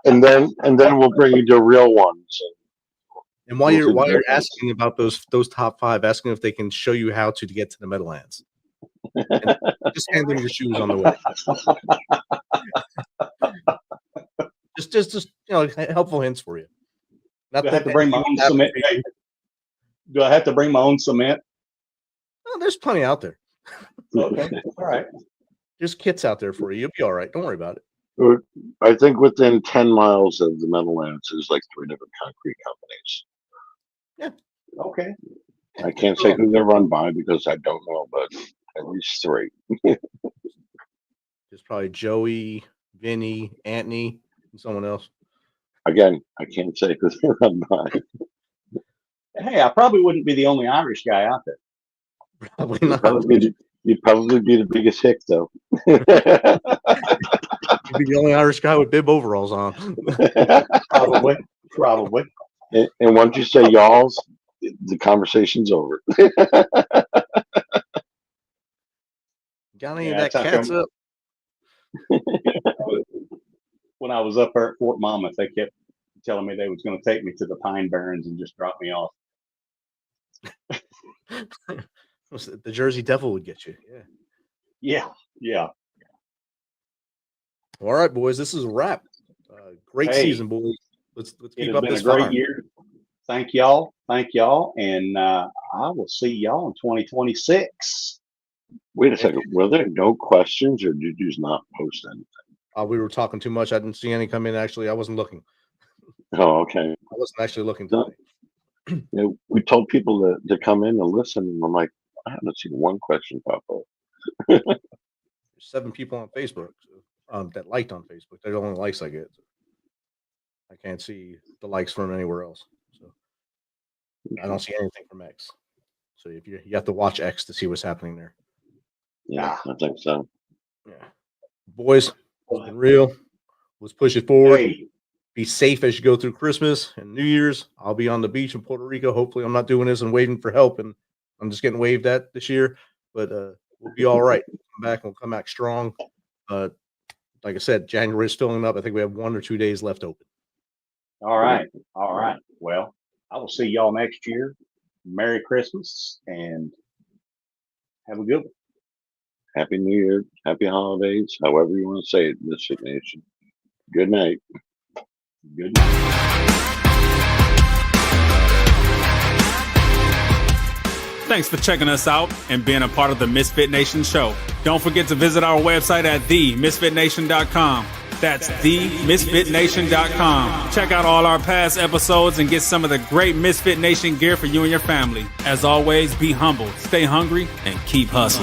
and then we'll bring you to real ones. And while you're asking about those top 5, asking if they can show you how to get to the Meadowlands. And just hand them your shoes on the way. just helpful hints for you. Do I have to bring my own cement? Do I have to bring my own cement? Oh, there's plenty out there. Okay, all right. There's kits out there for you. You'll be all right. Don't worry about it. I think within 10 miles of the Meadowlands is like 3 different concrete companies. Okay. I can't say who they're run by because I don't know, but at least 3. There's probably Joey, Vinny, Anthony, and someone else. Again, I can't say who they're run by. Hey, I probably wouldn't be the only Irish guy out there. Probably You'd not. probably be the biggest hick, though. You'd be the only Irish guy with bib overalls on. Probably. And once you say y'alls, the conversation's over. Got any of that cat's up? When I was up there at Fort Monmouth, they kept telling me they was going to take me to the Pine Barrens and just drop me off. The Jersey Devil would get you. Yeah. All right, boys. This is a wrap. Great season, boys. Let's keep up this fire. Great year. Thank y'all. And I will see y'all in 2026. Wait a second. Were there no questions, or did you just not post anything? We were talking too much. I didn't see any come in. Actually, I wasn't looking. Oh, okay. I wasn't actually looking today. We told people to come in and listen, and I'm like, I haven't seen one question pop up. There's 7 people on Facebook that liked on Facebook. They're the only likes I get. I can't see the likes from anywhere else. So I don't see anything from X. So if you have to watch X to see what's happening there. Yeah, I think so. Yeah, boys, it's been real. Let's push it forward. Hey. Be safe as you go through Christmas and New Year's. I'll be on the beach in Puerto Rico. Hopefully, I'm not doing this and waving for help, and I'm just getting waved at this year. But we'll be all right. We'll come back strong. Like I said, January is filling up. I think we have 1 or 2 days left open. All right. Well, I will see y'all next year. Merry Christmas and have a good one. Happy New Year, happy holidays, however you want to say it, MisFitNation. Good night. Good night. Thanks for checking us out and being a part of the Misfit Nation show. Don't forget to visit our website at themisfitnation.com. That's themisfitnation.com. Check out all our past episodes and get some of the great Misfit Nation gear for you and your family. As always, be humble, stay hungry, and keep hustling.